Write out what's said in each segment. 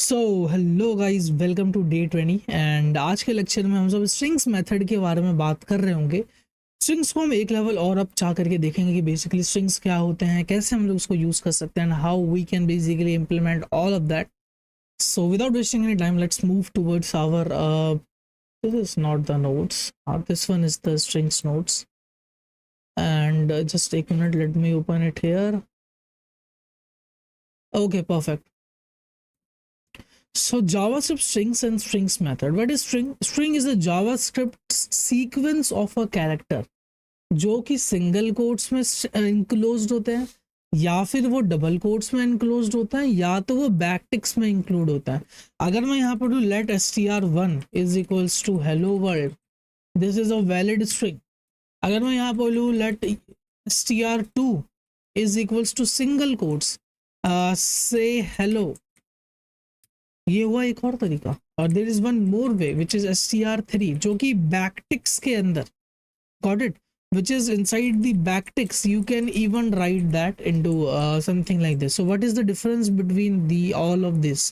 So hello guys, welcome to day 20 and आज के lecture में हम सब स्ट्रिंग्स मेथड के बारे में बात कर रहे होंगे। स्ट्रिंग्स को हम एक लेवल और अप जा करके देखेंगे कि बेसिकली स्ट्रिंग्स क्या होते हैं, कैसे हम लोग उसको यूज कर सकते हैं and how we can basically implement all of that. So without wasting any time let's move towards our this is not the notes, this one is the strings notes and just एक minute, let me open it here. Okay, perfect. So JavaScript strings and strings method. What is string? String is a JavaScript sequence of a character जो कि single quotes में enclosed होते हैं, या फिर वो double quotes में इंक्लोज्ड होता है, या तो वो बैकटिक्स में इंक्लूड होता है। अगर मैं यहाँ पर do let str1 is equals to hello world, this is a valid string. अगर मैं यहाँ पर do let str2 is equals to single quotes से हेलो, ये हुआ एक और तरीका। और there is one more way which is str3 जो कि बैकटिक्स के अंदर, got it, which is inside the backticks you can even write that into something like this. So what is the difference between the all of this?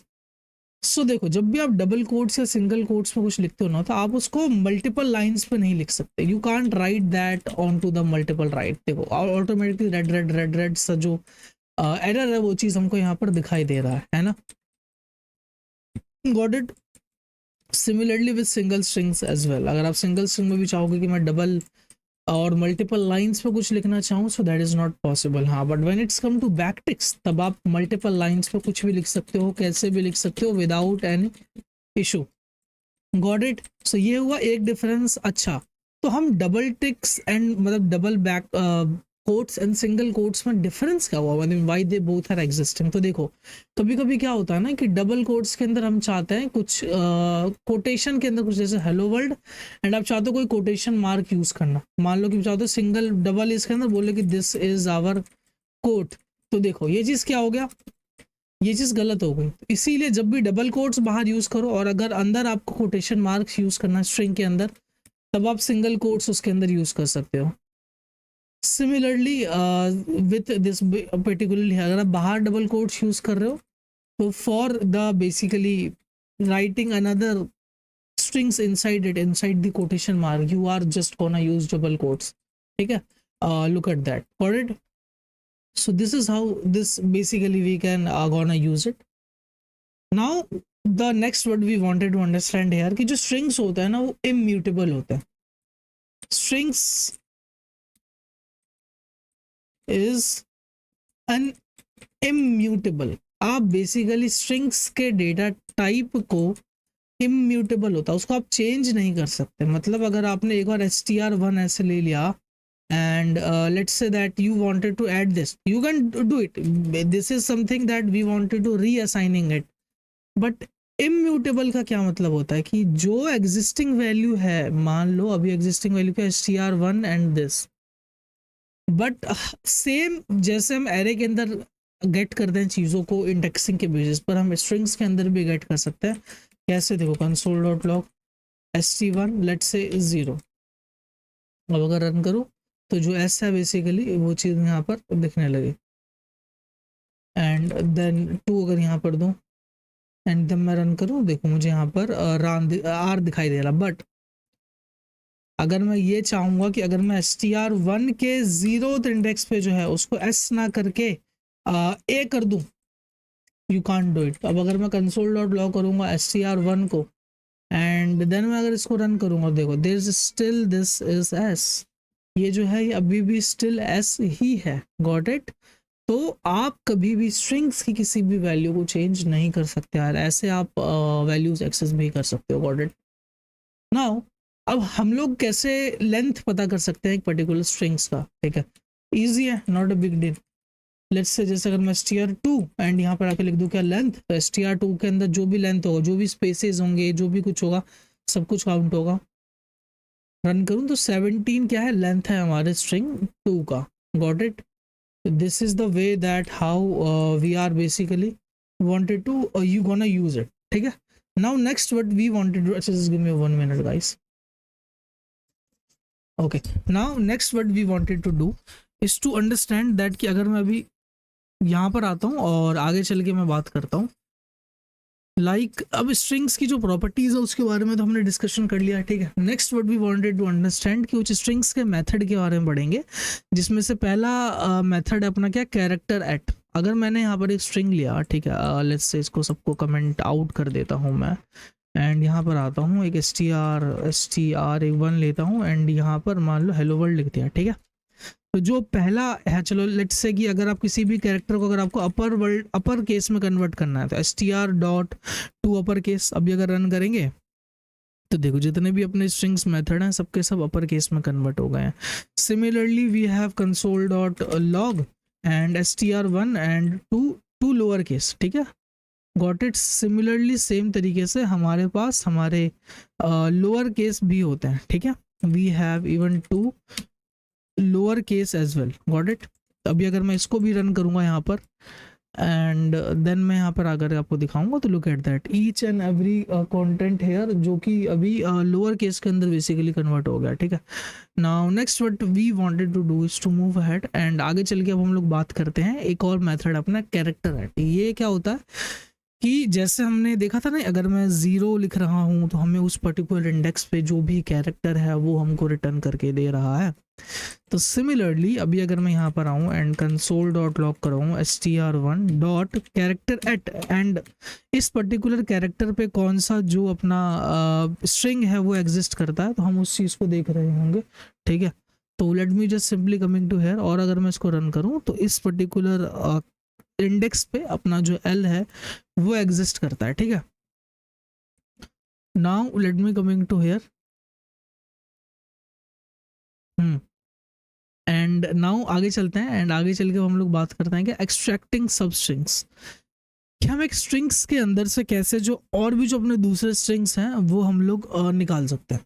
So देखो, जब भी आप double quotes या single quotes में कुछ लिखते हो ना, तो आप उसको मल्टीपल लाइंस पे नहीं लिख सकते। You can't write that on to the multiple right. देखो automatically red red red red सा जो एरर है वो चीज़ हमको यहाँ पर दिखाई दे रहा है ना। Got it. Similarly with single strings as well, अगर आप सिंगल स्ट्रिंग में भी चाहोगे कि मैं डबल और मल्टीपल लाइंस पे कुछ लिखना चाहूँ, so that is not possible. हाँ, but when it's come to backticks, तब आप मल्टीपल लाइंस पे कुछ भी लिख सकते हो, कैसे भी लिख सकते हो without any issue. Got it. So ये हुआ एक डिफरेंस। अच्छा, तो हम डबल टिक्स एंड मतलब double back quotes and single quotes में डिफरेंस क्या हुआ, मतलब why they both are existing. तो देखो, कभी कभी क्या होता है ना कि डबल कोट्स के अंदर हम चाहते हैं कुछ कोटेशन के अंदर कुछ, जैसे हेलो वर्ल्ड, एंड आप चाहते हो कोई कोटेशन मार्क यूज करना। मान लो कि चाहते हो सिंगल डबल इसके अंदर बोले कि दिस इज आवर कोट, तो देखो ये चीज क्या हो गया, ये चीज गलत हो गई। इसीलिए जब भी डबल कोट्स बाहर यूज करो और अगर अंदर आपको कोटेशन मार्क्स यूज करना है स्ट्रिंग के अंदर, तब आप सिंगल कोट्स उसके अंदर यूज कर सकते हो। सिमिलरली विथ दिस पर्टिकुलरली, अगर आप बाहर डबल कोट्स यूज कर रहे हो, तो for the basically writing another strings inside it, inside the quotation mark, you are just gonna use double quotes. ठीक है, look at that. Got it? So this is how this basically we can gonna use it. Now the next what we wanted to understand here कि जो strings होता है ना वो immutable होता है। Strings is an immutable। आप basically strings के डेटा टाइप को इम्यूटेबल होता है, उसको आप चेंज नहीं कर सकते। मतलब अगर आपने एक बार str1 ऐसे ले लिया and let's say that you wanted to add this, you can do it. This is something that we wanted to reassigning it. But immutable का क्या मतलब होता है कि जो एग्जिस्टिंग वैल्यू है, मान लो अभी एग्जिस्टिंग वैल्यू क्या, str1 and this, but same जैसे हम एरे के अंदर गेट करते हैं चीज़ों को इंडेक्सिंग के बेसिस पर, हम स्ट्रिंग्स के अंदर भी गेट कर सकते हैं। कैसे, देखो console.log st1 लेट्स से 0। अब अगर रन करूँ तो जो s है बेसिकली वो चीज़ यहाँ पर दिखने लगे, एंड देन 2 अगर यहाँ पर दूँ एंड जब मैं रन करूँ, देखो मुझे यहाँ पर r दिखाई दे रहा। बट अगर मैं ये चाहूँगा कि अगर मैं str1 के 0th इंडेक्स पे जो है उसको s ना करके a कर दूँ, यू कांट डू इट। अब अगर मैं console.log करूँगा str1 को एंड देन मैं अगर इसको रन करूँगा, देखो there is still this is s, ये जो है ये अभी भी स्टिल s ही है। Got it. तो आप कभी भी स्ट्रिंग्स की किसी भी वैल्यू को चेंज नहीं कर सकते यार, ऐसे आप वैल्यूज एक्सेस भी कर सकते हो। Got it. नाउ अब हम लोग कैसे लेंथ पता कर सकते हैं एक पर्टिकुलर स्ट्रिंग्स का, ठीक है, ईजी है, not a big deal. Let's say जैसे अगर मैं str2 एंड यहाँ पर आके लिख दूँ क्या लेंथ, तो str2 के अंदर जो भी लेंथ होगा, जो भी स्पेसेस होंगे, जो भी कुछ होगा, सब कुछ काउंट होगा। रन करूँ तो 17 क्या है, लेंथ है हमारे स्ट्रिंग 2 का। Got it. This is the way that how we are basically wanted to you gonna use it। ठीक है। Now next what we wanted to, अच्छा just give me 1 minute guys. Okay, now next what we wanted to do is to understand that कि अगर मैं अभी यहाँ पर आता हूँ और आगे चल के मैं बात करता हूँ अब स्ट्रिंग्स की जो प्रॉपर्टीज है उसके बारे में तो हमने डिस्कशन कर लिया, ठीक है। Next what we wanted to understand कि कुछ स्ट्रिंग्स के मेथड के बारे में पढ़ेंगे, जिसमें से पहला मेथड है अपना क्या, कैरेक्टर एट। अगर मैंने यहाँ पर एक स्ट्रिंग लिया, ठीक है, लेट्स से इसको सबको कमेंट आउट कर देता हूँ मैं, एंड यहाँ पर आता हूँ एक str एक 1 लेता हूँ, एंड यहाँ पर मान लो हेलो वर्ल्ड लिख दिया, ठीक है। तो जो पहला है, चलो लेट्स से कि अगर आप किसी भी कैरेक्टर को अगर आपको अपर केस में कन्वर्ट करना है तो str.to अपर केस। अभी अगर रन करेंगे तो देखो जितने भी अपने स्ट्रिंग्स मेथड हैं सबके सब अपर केस में कन्वर्ट हो गए हैं। Similarly we have console.log and str1 and to lower case, ठीक है, गॉट इट। सिमिलरली सेम तरीके से हमारे पास हमारे लोअर केस भी होते हैं, ठीक है, we have even to lower case as well, got it. अभी अगर मैं इसको भी रन करूंगा यहाँ पर एंड देन मैं यहाँ पर अगर आपको दिखाऊंगा तो look at that each and every content here, जो कि अभी लोअर केस के अंदर बेसिकली कन्वर्ट हो गया, ठीक है। Now next what we wanted to do is to move ahead, and आगे चल के अब हम लोग बात करते हैं एक और मेथड अपना कैरेक्टर एट। ये क्या होता है कि जैसे हमने देखा था ना, अगर मैं 0 लिख रहा हूँ तो हमें उस पर्टिकुलर इंडेक्स पे जो भी कैरेक्टर है वो हमको रिटर्न करके दे रहा है। तो सिमिलरली अभी अगर मैं यहाँ पर आऊँ and console.log कराऊँ str1 dot character eight, and इस पर्टिकुलर कैरेक्टर पे कौन सा जो अपना स्ट्रिंग है वो एग्जिस्ट करता है, तो हम उस चीज़ को देख रहे होंगे, ठीक है। तो let me just simply coming to here, और अगर मैं इसको रन करूँ तो इस पर्टिकुलर इंडेक्स पे अपना जो L है वो एग्जिस्ट करता है, ठीक है। Now let me coming to here, and now आगे चलते हैं, एंड आगे चल के हम लोग बात करते हैं कि एक्सट्रैक्टिंग सब स्ट्रिंग्स, कि हम एक स्ट्रिंग्स के अंदर से कैसे जो और भी जो अपने दूसरे स्ट्रिंग्स हैं वो हम लोग निकाल सकते हैं।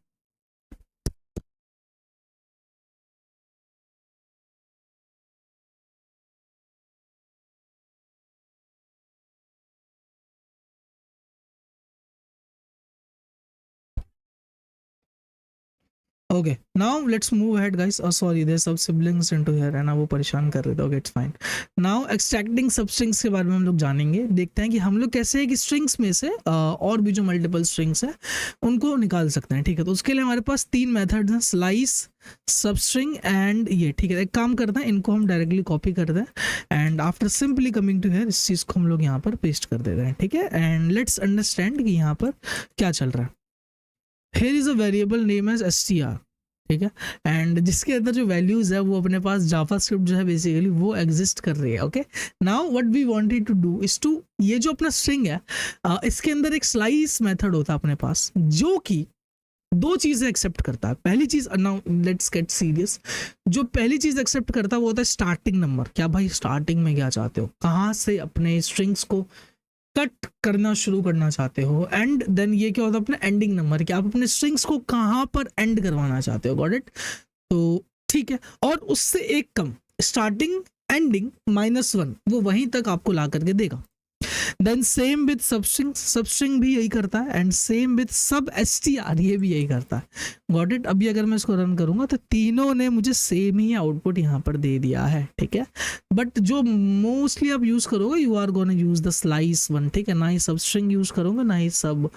Okay now let's move ahead guys, sorry there सब सिबलिंग्स इनटू हियर, है ना, वो परेशान कर रहे थे। Okay it's fine. Now extracting substrings के बारे में हम लोग जानेंगे, देखते हैं कि हम लोग कैसे एक स्ट्रिंग्स में से और भी जो मल्टीपल स्ट्रिंग्स हैं उनको निकाल सकते हैं, ठीक है। तो उसके लिए हमारे पास 3 मेथड्स हैं, स्लाइस, सबस्ट्रिंग एंड ये, ठीक है। एक काम करते हैं, इनको हम डायरेक्टली कॉपी कर दें and after simply coming to here इस चीज़ को हम लोग यहाँ पर पेस्ट कर देते हैं, ठीक है। एंड लेट्स अंडरस्टैंड कि यहाँ पर क्या चल रहा है। Here is a variable name as str, ठीक है, एंड जिसके अंदर जो वैल्यूज है वो अपने पास जावास्क्रिप्ट जो है बेसिकली वो एग्जिस्ट कर रही है। Okay now what we wanted to do is to, ये जो अपना स्ट्रिंग है इसके अंदर एक स्लाइस मेथड होता है अपने पास, जो कि 2 चीजें एक्सेप्ट करता है। पहली चीज, नाउ लेट्स गेट सीरियस, जो पहली चीज एक्सेप्ट करता है वो होता है स्टार्टिंग नंबर। क्या भाई स्टार्टिंग में क्या चाहते हो, कहाँ से अपने स्ट्रिंग्स को कट करना शुरू करना चाहते हो, एंड देन ये क्या होता है अपना एंडिंग नंबर, कि आप अपने स्ट्रिंग्स को कहाँ पर एंड करवाना चाहते हो, गॉट इट। तो ठीक है, और उससे एक कम स्टार्टिंग एंडिंग -1 वो वहीं तक आपको ला करके देगा। Then same with substring, substring भी यही करता है, and same with sub str, ये भी यही करता है, गॉट इट। अभी अगर मैं इसको रन करूंगा तो तीनों ने मुझे सेम ही आउटपुट यहाँ पर दे दिया है, ठीक है। बट जो मोस्टली आप यूज करोगे, you are gonna use the slice one, ठीक है, ना ही सबस्ट्रिंग यूज करोगे ना ही सब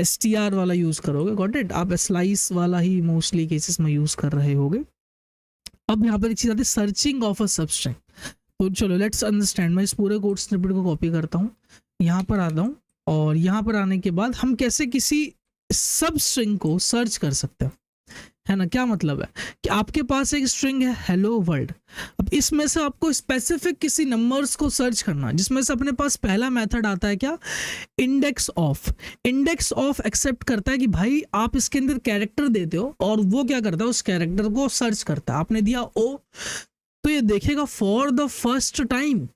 str वाला यूज करोगे, गॉट इट। आप स्लाइस वाला ही मोस्टली केसेस में यूज कर रहे होगे। अब यहाँ पर एक चीज आती है, सर्चिंग ऑफ अ सबस्ट्रिंग। तो चलो लेट्स अंडरस्टैंड, मैं इस पूरे कोड स्निपेट को कॉपी करता हूँ, यहाँ पर आता हूँ, और यहाँ पर आने के बाद हम कैसे किसी सब स्ट्रिंग को सर्च कर सकते हैं, है ना। क्या मतलब है कि आपके पास एक स्ट्रिंग है हेलो वर्ल्ड, अब इसमें से आपको स्पेसिफिक किसी नंबर्स को सर्च करना, जिसमें से अपने पास पहला मेथड आता है क्या, index of. Index of accept करता है कि भाई आप इसके अंदर कैरेक्टर देते हो और वो क्या करता है उस कैरेक्टर को सर्च करता है। आपने दिया ओ, तो ये देखेगा फॉर द फर्स्ट टाइम,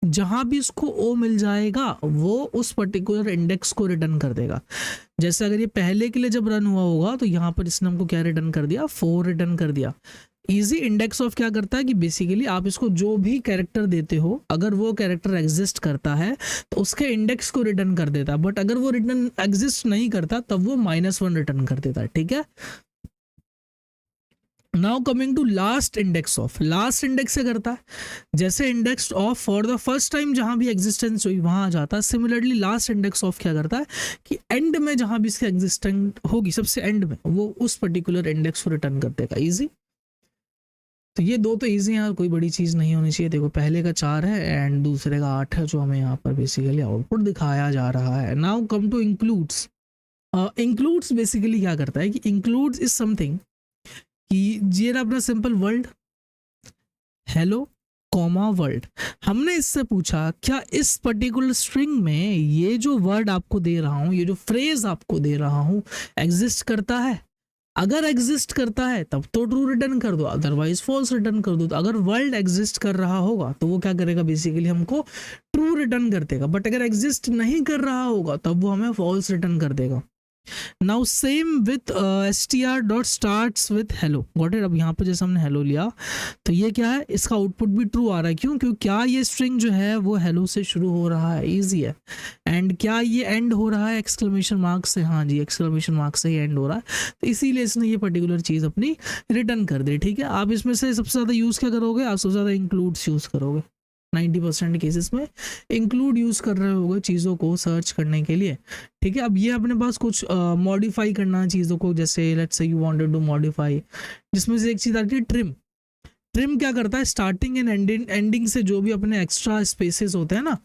जहां भी उसको ओ मिल जाएगा वो उस पर्टिकुलर इंडेक्स को रिटर्न कर देगा। जैसे अगर ये पहले के लिए जब रन हुआ होगा तो यहाँ पर इसने हमको क्या रिटर्न कर दिया, 4 रिटर्न कर दिया। इजी इंडेक्स ऑफ क्या करता है कि बेसिकली आप इसको जो भी कैरेक्टर देते हो, अगर वो कैरेक्टर एग्जिस्ट करता है तो उसके इंडेक्स को रिटर्न कर देता है, बट अगर वो रिटर्न एग्जिस्ट नहीं करता तब वो -1 रिटर्न कर देता है, ठीक है। Now coming to last index of, last index से करता है जैसे index of for the first time जहां भी एग्जिस्टेंस हुई वहां आ जाता है, सिमिलरली लास्ट इंडेक्स ऑफ क्या करता है कि एंड में जहां भी इसके एग्जिस्टेंट होगी सबसे एंड में वो उस पर्टिकुलर इंडेक्स को रिटर्न कर देगा। इजी, तो ये दो तो इजी हैं, कोई बड़ी चीज़ नहीं होनी चाहिए। देखो पहले का 4 है एंड दूसरे का 8 है जो हमें यहाँ पर बेसिकली आउटपुट दिखाया जा रहा है। Now come to includes. Includes basically क्या करता है कि इंक्लूड्स इज समथिंग कि ये रहा अपना simple world, hello comma world. हमने इससे पूछा क्या इस पर्टिकुलर स्ट्रिंग में ये जो वर्ड आपको दे रहा हूँ, ये जो फ्रेज आपको दे रहा हूँ एग्जिस्ट करता है? अगर एग्जिस्ट करता है तब तो ट्रू रिटर्न कर दो, अदरवाइज फॉल्स रिटर्न कर दो। तो अगर वर्ल्ड एग्जिस्ट कर रहा होगा तो वो क्या करेगा, बेसिकली हमको ट्रू रिटर्न कर देगा, बट अगर एग्जिस्ट नहीं कर रहा होगा तब वो हमें फॉल्स रिटर्न कर देगा। Now same with str dot starts with hello, got it. अब यहाँ पे जैसे हमने हेलो लिया तो ये क्या है, इसका आउटपुट भी ट्रू आ रहा है। क्यों? क्योंकि क्या ये स्ट्रिंग जो है वो हेलो से शुरू हो रहा है, इजी है। एंड क्या ये एंड हो रहा है एक्सक्लेमेशन मार्क से? हाँ जी, एक्सक्लेमेशन मार्क से ही एंड हो रहा है, तो इसीलिए इसने ये पर्टिकुलर चीज़ अपनी रिटर्न कर दी। ठीक है, आप इसमें से सबसे ज़्यादा यूज़ क्या करोगे? आप सबसे ज़्यादा इंक्लूड्स यूज़ करोगे। 90% केसेस में इंक्लूड यूज़ कर रहे होगे चीज़ों को सर्च करने के लिए। ठीक है, अब ये अपने पास कुछ मॉडिफाई करना है चीज़ों को, जैसे let's say you wanted to modify, जिसमें से एक चीज़ आती है ट्रिम। ट्रिम क्या करता है, स्टार्टिंग एंड एंडिंग से जो भी अपने एक्स्ट्रा स्पेसेस होते हैं ना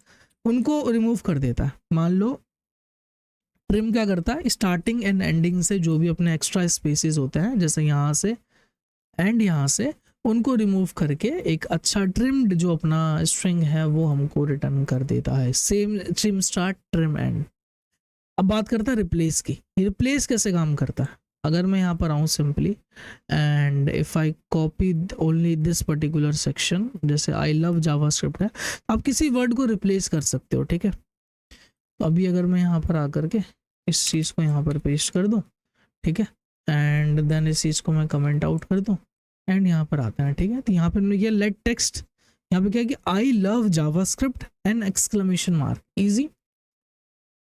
उनको रिमूव कर देता है। मान लो ट्रिम क्या करता है, स्टार्टिंग एंड एंडिंग से जो भी अपने एक्स्ट्रा स्पेसेस होते हैं जैसे यहाँ से एंड यहाँ से, उनको रिमूव करके एक अच्छा ट्रिम्ड जो अपना स्ट्रिंग है वो हमको रिटर्न कर देता है। Same trim start trim and. अब बात करता है रिप्लेस की। रिप्लेस कैसे काम करता है? अगर मैं यहाँ पर आऊँ simply and if I copy only this particular section, जैसे आई लव जावास्क्रिप्ट है, आप किसी वर्ड को रिप्लेस कर सकते हो। ठीक है, तो अभी अगर मैं यहाँ पर आकर के इस चीज़ को यहाँ पर पेस्ट कर दूँ, ठीक है, एंड देन इस चीज़ को मैं कमेंट आउट कर दूँ एंड यहाँ पर आता है। ठीक है, तो यहाँ पर हमने किया लेट टेक्स्ट, यहाँ पे क्या है कि I love JavaScript and exclamation mark, easy.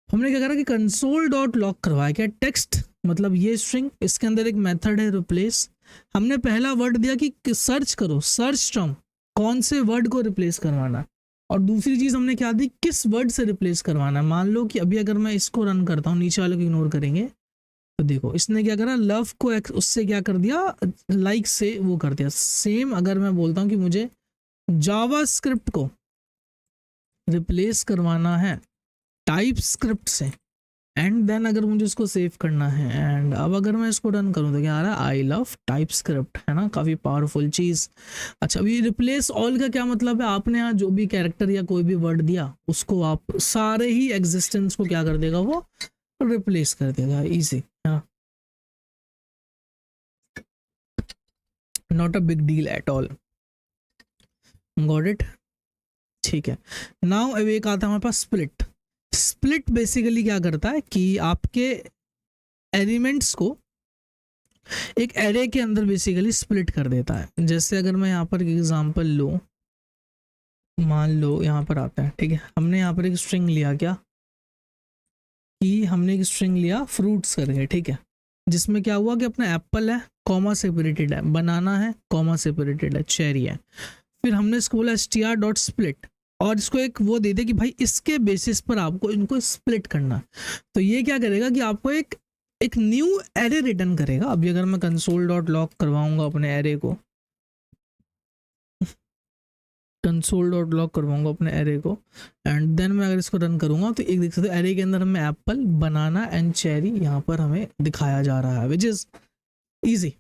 हमने क्या करा कि कंसोल डॉट लॉग करवाया। क्या? टेक्स्ट मतलब ये स्ट्रिंग, इसके अंदर एक मेथड है रिप्लेस। हमने पहला वर्ड दिया कि सर्च करो, सर्च टर्म कौन से वर्ड को रिप्लेस करवाना, और दूसरी चीज़ हमने क्या दी, किस वर्ड से रिप्लेस करवाना। मान लो कि अभी अगर मैं इसको रन करता हूँ, नीचे वाले को इग्नोर करेंगे, तो देखो इसने क्या करा, लव को उससे क्या कर दिया, लाइक से वो कर दिया। सेम अगर मैं बोलता हूँ कि मुझे जावास्क्रिप्ट को रिप्लेस करवाना है टाइप स्क्रिप्ट से, एंड देन अगर मुझे इसको सेव करना है, एंड अब अगर मैं इसको रन करूँ तो क्या आ रहा है, आई लव टाइप स्क्रिप्ट, है ना, काफ़ी पावरफुल चीज़। अच्छा, अभी रिप्लेस ऑल का क्या मतलब है, आपने यहाँ जो भी कैरेक्टर या कोई भी वर्ड दिया उसको आप सारे ही एग्जिस्टेंस को क्या कर देगा, वो रिप्लेस कर देगा। Easy, not a big deal at all, got it. ठीक है, नाउ अब एक आता है हमारे पास स्प्लिट। स्प्लिट बेसिकली क्या करता है कि आपके एलिमेंट्स को एक एरे के अंदर बेसिकली स्प्लिट कर देता है। जैसे अगर मैं यहाँ पर एग्जांपल लूँ, मान लो यहाँ पर आता है, ठीक है, हमने यहाँ पर एक स्ट्रिंग लिया, क्या कि हमने एक स्ट्रिंग लिया फ्रूट्स करके, ठीक है, जिसमें क्या हुआ कि अपना एप्पल है, कॉमा सेपरेटेड है, बनाना है, कॉमा सेपरेटेड है, चेरी है। फिर हमने इसको बोला str डॉट स्प्लिट, और इसको एक वो दे दे कि भाई इसके बेसिस पर आपको इनको स्प्लिट करना। तो ये क्या करेगा कि आपको एक न्यू एरे रिटर्न करेगा। अभी अगर मैं कंसोल डॉट लॉग करवाऊंगा अपने एरे को, कंसोल डॉट लॉग करवाऊंगा अपने एरे को, एंड देन मैं अगर इसको रन करूंगा तो एक देख सकते हो एरे के अंदर हमें एप्पल, बनाना एंड चेरी यहाँ पर हमें दिखाया जा रहा है, which is easy.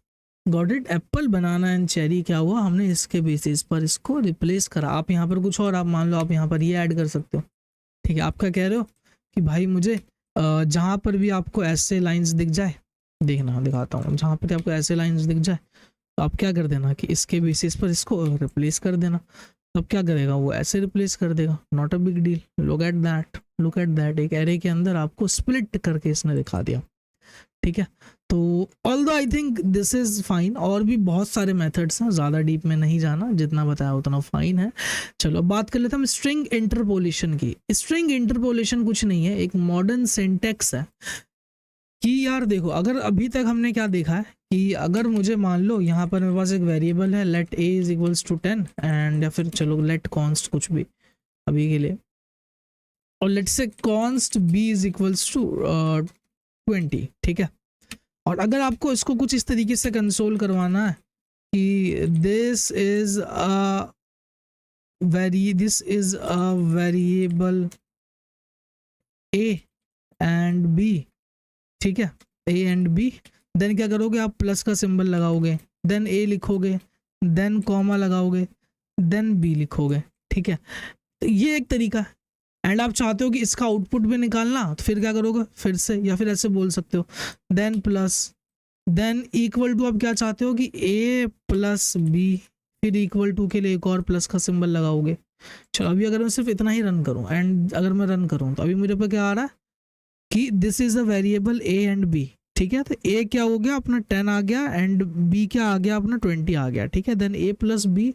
Got it. Apple, banana and cherry क्या हुआ, हमने इसके बेसिस पर इसको रिप्लेस करा। आप यहाँ पर कुछ और, आप मान लो आप यहाँ पर ये ऐड कर सकते हो। ठीक है, आप क्या कह रहे हो कि भाई मुझे जहाँ पर भी आपको ऐसे लाइंस दिख जाए, देखना दिखाता हूँ, जहाँ पर आपको ऐसे लाइंस दिख जाए तो आप क्या कर देना कि इसके बेसिस पर इसको रिप्लेस कर देना। तो अब क्या करेगा, वो ऐसे रिप्लेस कर देगा, not a big deal. Look at that, look at that, एक एरे के अंदर आपको स्प्लिट करके इसने दिखा दिया। ठीक है, तो although I think this is fine. और भी बहुत सारे मेथड्स हैं, ज़्यादा डीप में नहीं जाना, जितना बताया उतना फाइन है। चलो अब बात कर लेते हैं हम स्ट्रिंग इंटरपोलेशन की। स्ट्रिंग इंटरपोलेशन कुछ नहीं है, एक मॉडर्न सिंटैक्स है कि यार देखो, अगर अभी तक हमने क्या देखा है कि अगर मुझे मान लो यहाँ पर मेरे पास एक वेरिएबल है let a is equals to 10 and या फिर चलो लेट कॉन्स्ट कुछ भी अभी के लिए, और लेट से const b is equals to 20, ठीक है। और अगर आपको इसको कुछ इस तरीके से कंसोल करवाना है कि this is a variable a and b, ठीक है, a एंड b, देन क्या करोगे आप प्लस का सिंबल लगाओगे, देन a लिखोगे, देन कॉमा लगाओगे, देन b लिखोगे, ठीक है। तो ये एक तरीका है। एंड आप चाहते हो कि इसका आउटपुट भी निकालना, तो फिर क्या करोगे, फिर से या फिर ऐसे बोल सकते हो then plus, then equal to, आप क्या चाहते हो कि a प्लस बी, फिर इक्वल टू के लिए एक और प्लस का सिंबल लगाओगे। चलो अभी अगर मैं सिर्फ इतना ही रन करूं एंड अगर मैं रन करूं तो अभी मेरे पे क्या आ रहा है कि this is a variable a and b, ठीक है। तो a क्या हो गया अपना 10 आ गया एंड b क्या आ गया अपना 20 आ गया, ठीक है। देन a प्लस बी,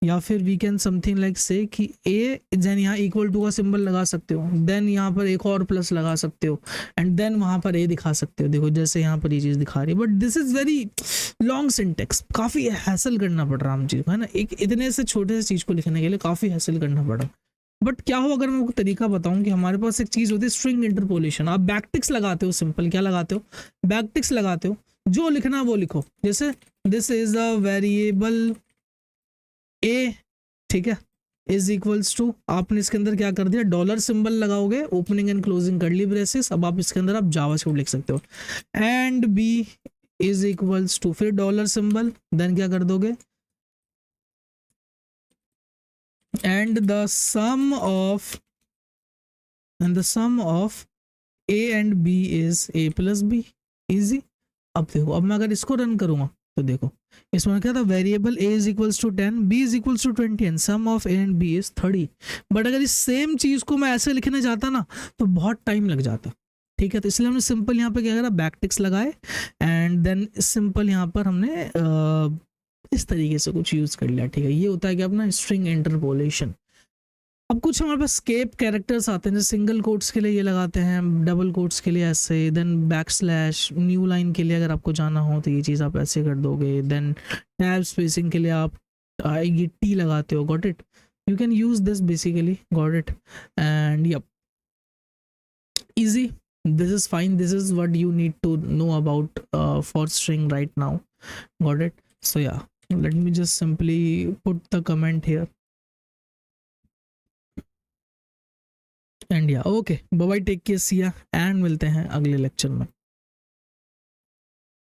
या फिर वी कैन समथिंग लाइक से कि a देन यहाँ इक्वल टू का सिंबल लगा सकते हो, देन यहाँ पर एक और प्लस लगा सकते हो एंड देन वहाँ पर a दिखा सकते हो। देखो जैसे यहाँ पर ये चीज़ दिखा रही है, but this is very long syntax, काफ़ी हैसल करना पड़ रहा है हम चीज़ को, है ना। एक इतने से छोटे से चीज़ को लिखने के लिए काफ़ी हैसल करना पड़ा। बट क्या हो अगर मैं आपको तरीका बताऊं कि हमारे पास एक चीज़ होती है स्ट्रिंग इंटरपोलेशन। आप बैकटिक्स लगाते हो, सिंपल क्या लगाते हो, बैकटिक्स लगाते हो, जो लिखना है वो लिखो। जैसे दिस इज अ वेरिएबल ए, ठीक है, इज इक्वल्स टू, आपने इसके अंदर क्या कर दिया, डॉलर सिंबल लगाओगे, opening and closing curly braces. अब आप इसके अंदर आप जावास्क्रिप्ट लिख सकते हो, and B is equals to, फिर डॉलर सिंबल, देन क्या कर दोगे, and the sum of a and b is a plus B, easy. अब देखो, अब मैं अगर इसको रन करूंगा तो देखो इसमें क्या था, variable a is equals to 10, b is equals to 20 and sum of a and b is 30। But अगर इस सेम चीज को मैं ऐसे लिखने जाता ना तो बहुत टाइम लग जाता, ठीक है। तो इसलिए हमने सिंपल यहाँ पे क्या करा, बैकटिक्स लगाए एंड देन सिंपल यहाँ पर हमने इस तरीके से कुछ यूज कर लिया, ठीक है। ये होता है कि अपना स्ट्रिंग इंटरपोलेशन। अब कुछ हमारे पास स्केप कैरेक्टर्स आते हैं, जैसे सिंगल कोट्स के लिए ये लगाते हैं, डबल कोट्स के लिए ऐसे, then backslash, new line के लिए अगर आपको जाना हो तो ये चीज़ आप ऐसे कर दोगे, देन टैब स्पेसिंग के लिए आप आएगी टी लगाते हो, got it, you can use this basically, got it, and yup easy, this is fine, this is what you need to know about for string right now, got it। So yeah, let me just simply put the comment here and या okay, bye bye, take care, see ya, and मिलते हैं अगले lecture में।